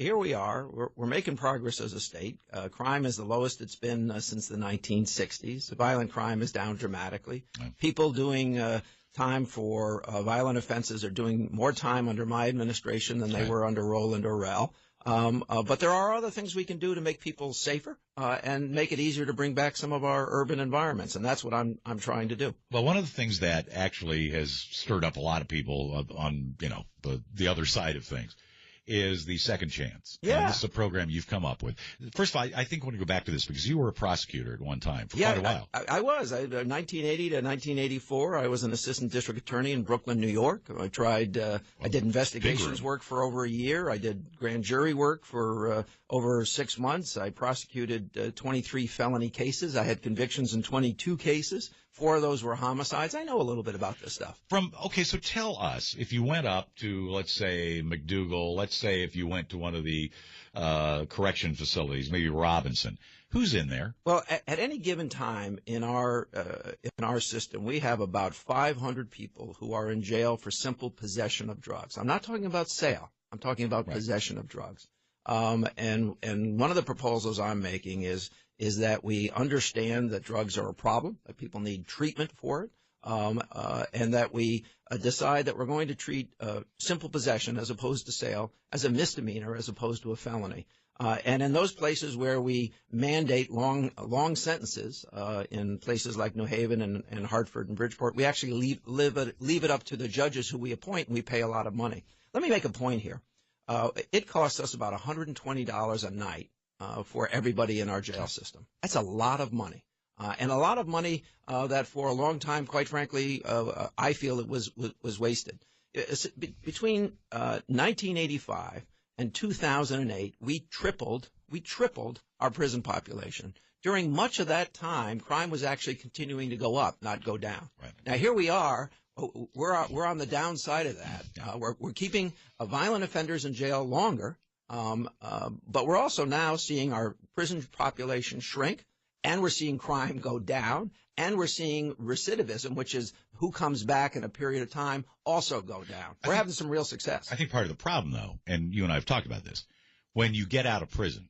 here we are. We're making progress as a state. Crime is the lowest it's been since the 1960s. Violent crime is down dramatically. People doing time for violent offenses are doing more time under my administration than they were under Roland or Rel. But there are other things we can do to make people safer and make it easier to bring back some of our urban environments, and that's what I'm trying to do. Well, one of the things that actually has stirred up a lot of people on the other side of things is the second chance. Yeah. And this is a program you've come up with. First of all, I think I want to go back to this because you were a prosecutor at one time for quite a while. I was. 1980 to 1984, I was an assistant district attorney in Brooklyn, New York. I did investigations work for over a year. I did grand jury work for over 6 months. I prosecuted 23 felony cases. I had convictions in 22 cases. 4 of those were homicides. I know a little bit about this stuff. Okay, so tell us, if you went up to, let's say, McDougal, let's say if you went to one of the correction facilities, maybe Robinson, who's in there? Well, at any given time in our system, we have about 500 people who are in jail for simple possession of drugs. I'm not talking about sale. I'm talking about possession of drugs. And one of the proposals I'm making is that we understand that drugs are a problem, that people need treatment for it, and that we decide that we're going to treat simple possession as opposed to sale as a misdemeanor as opposed to a felony. And in those places where we mandate long sentences, in places like New Haven and Hartford and Bridgeport, we actually leave it up to the judges who we appoint, and we pay a lot of money. Let me make a point here. It costs us about $120 a night for everybody in our jail system. That's a lot of money. And a lot of money that for a long time, quite frankly, I feel it was wasted. Between 1985 and 2008, we tripled our prison population. During much of that time, crime was actually continuing to go up, not go down. Right. Now, here we are. We're on the downside of that. We're keeping violent offenders in jail longer, but we're also now seeing our prison population shrink, and we're seeing crime go down, and we're seeing recidivism, which is who comes back in a period of time, also go down. We're having some real success. I think part of the problem, though, and you and I have talked about this, when you get out of prison,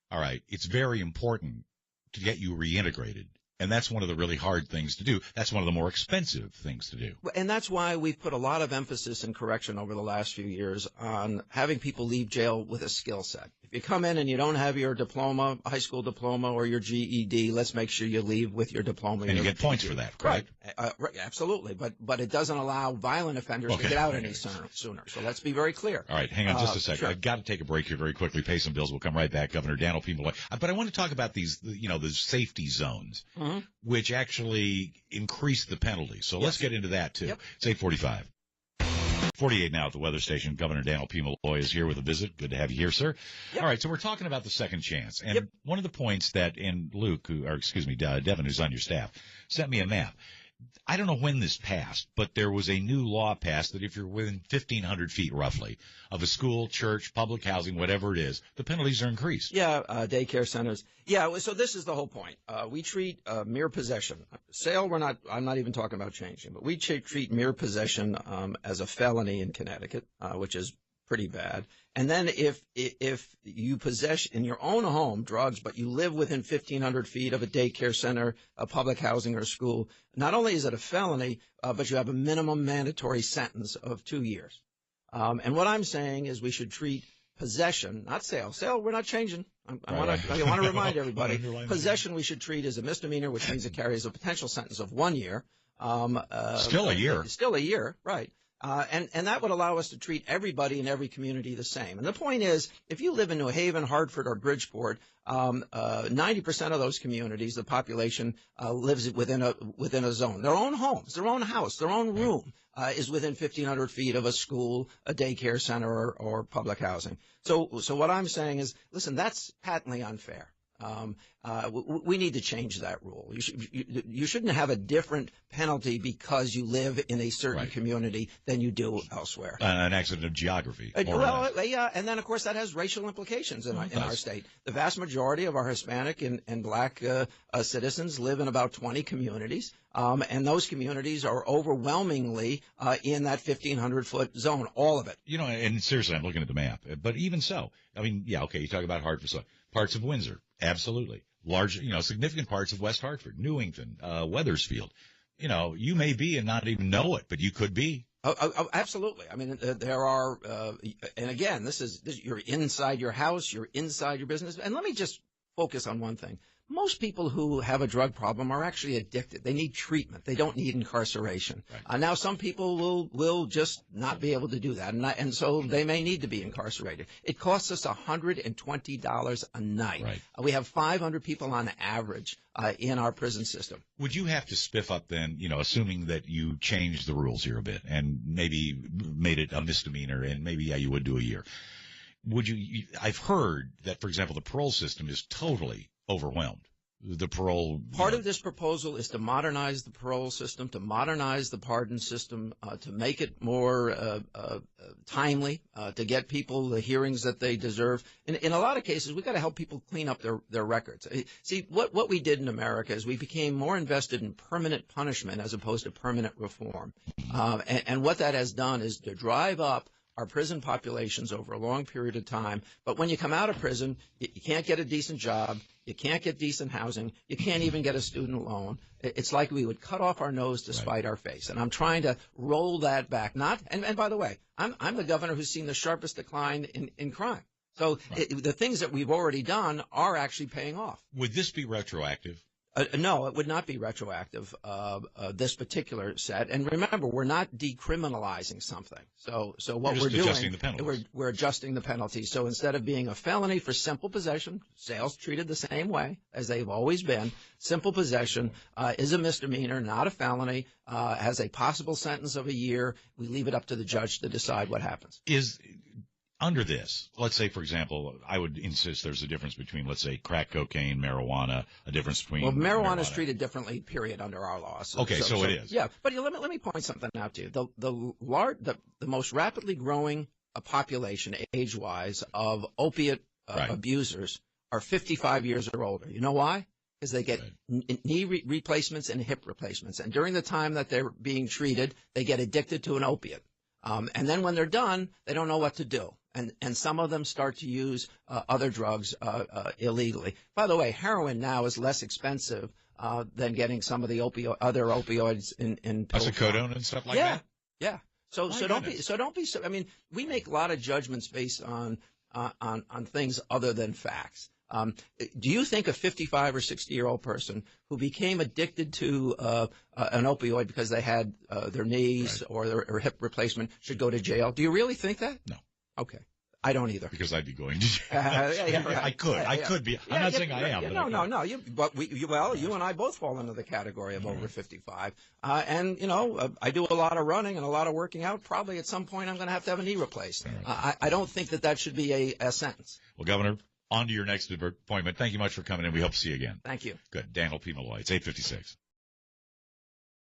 all right, it's very important to get you reintegrated. And that's one of the really hard things to do. That's one of the more expensive things to do. And that's why we've put a lot of emphasis in correction over the last few years on having people leave jail with a skill set. If you come in and you don't have your diploma, high school diploma, or your GED, let's make sure you leave with your diploma. And you get points for that, correct? Right, absolutely. But it doesn't allow violent offenders to get out any sooner. So let's be very clear. All right, hang on just a second. Sure. I've got to take a break here very quickly, pay some bills. We'll come right back. Governor Dannel, Malloy. But I want to talk about these, the safety zones. Mm-hmm. Which actually increase the penalty. So let's get into that, too. Yep. It's 8:45. 48 now at the weather station. Governor Dannel Malloy is here with a visit. Good to have you here, sir. Yep. All right, so we're talking about the second chance. And one of the points that Devin, who's on your staff, sent me a map. I don't know when this passed, but there was a new law passed that if you're within 1,500 feet, roughly, of a school, church, public housing, whatever it is, the penalties are increased. Yeah, daycare centers. Yeah, so this is the whole point. We treat mere possession. Sale, I'm not even talking about changing, but we treat mere possession as a felony in Connecticut, which is pretty bad. And then if you possess in your own home drugs, but you live within 1,500 feet of a daycare center, a public housing, or a school, not only is it a felony, but you have a minimum mandatory sentence of 2 years. And what I'm saying is we should treat possession, not sale. Sale, we're not changing. I want to remind everybody, possession we should treat as a misdemeanor, which means it carries a potential sentence of 1 year. Still a year. Still a year, right. And that would allow us to treat everybody in every community the same. And the point is, if you live in New Haven, Hartford, or Bridgeport, 90% of those communities, the population lives within a zone. Their own homes, their own house, their own room is within 1,500 feet of a school, a daycare center, or public housing. So what I'm saying is, listen, that's patently unfair. We need to change that rule. You shouldn't have a different penalty because you live in a certain community than you do elsewhere. An accident of geography. Yeah, and then, of course, that has racial implications in our state. The vast majority of our Hispanic and black citizens live in about 20 communities. And those communities are overwhelmingly in that 1,500-foot zone, all of it. You know, and seriously, I'm looking at the map. But even so, I mean, yeah, okay, you talk about Hartford, so parts of Windsor, absolutely. Large, significant parts of West Hartford, Newington, Wethersfield. You may be and not even know it, but you could be. Oh, absolutely. I mean, there are, and again, this you're inside your house, you're inside your business. And let me just focus on one thing. Most people who have a drug problem are actually addicted. They need treatment. They don't need incarceration. Right. Now, some people will just not be able to do that, and so they may need to be incarcerated. It costs us $120 a night. Right. We have 500 people on average in our prison system. Would you have to spiff up then, assuming that you changed the rules here a bit and maybe made it a misdemeanor and maybe, you would do a year? I've heard that, for example, the parole system is totally overwhelmed. The parole part of this proposal is to modernize the parole system, to modernize the pardon system, to make it more timely, to get people the hearings that they deserve. In a lot of cases, we've got to help people clean up their records. See, what we did in America is we became more invested in permanent punishment as opposed to permanent reform. And what that has done is to drive up our prison populations over a long period of time. But when you come out of prison, you can't get a decent job. You can't get decent housing. You can't even get a student loan. It's like we would cut off our nose to spite our face. And I'm trying to roll that back. And by the way, I'm the governor who's seen the sharpest decline in crime. So the things that we've already done are actually paying off. Would this be retroactive? No, it would not be retroactive, this particular set. And remember, we're not decriminalizing something. So what we're doing, we're adjusting the penalties. So instead of being a felony for simple possession, sales treated the same way as they've always been. Simple possession is a misdemeanor, not a felony, has a possible sentence of a year. We leave it up to the judge to decide what happens. Under this, let's say, for example, I would insist there's a difference between, let's say, crack cocaine, marijuana, a difference between. Well, marijuana is treated differently, period, under our laws. Okay, so it is. Yeah, but let me point something out to you. The most rapidly growing population, age-wise, of opiate abusers are 55 years or older. You know why? Because they get knee replacements and hip replacements, and during the time that they're being treated, they get addicted to an opiate. And then when they're done, they don't know what to do. And some of them start to use other drugs illegally. By the way, heroin now is less expensive than getting some of the other opioids in pill form. And stuff like that? Yeah. So don't be. I mean, we make a lot of judgments based on things other than facts. Do you think a 55 or 60-year-old person who became addicted to an opioid because they had their knees or their hip replacement should go to jail? Do you really think that? No. Okay. I don't either. Because I'd be going to jail. Right. I could be. I'm not saying I am. No. You and I both fall into the category of over 55. And I do a lot of running and a lot of working out. Probably at some point I'm going to have a knee replaced. I don't think that should be a sentence. Well, Governor, on to your next appointment. Thank you much for coming in. We hope to see you again. Thank you. Good. Dannel P. Malloy. It's 8:56.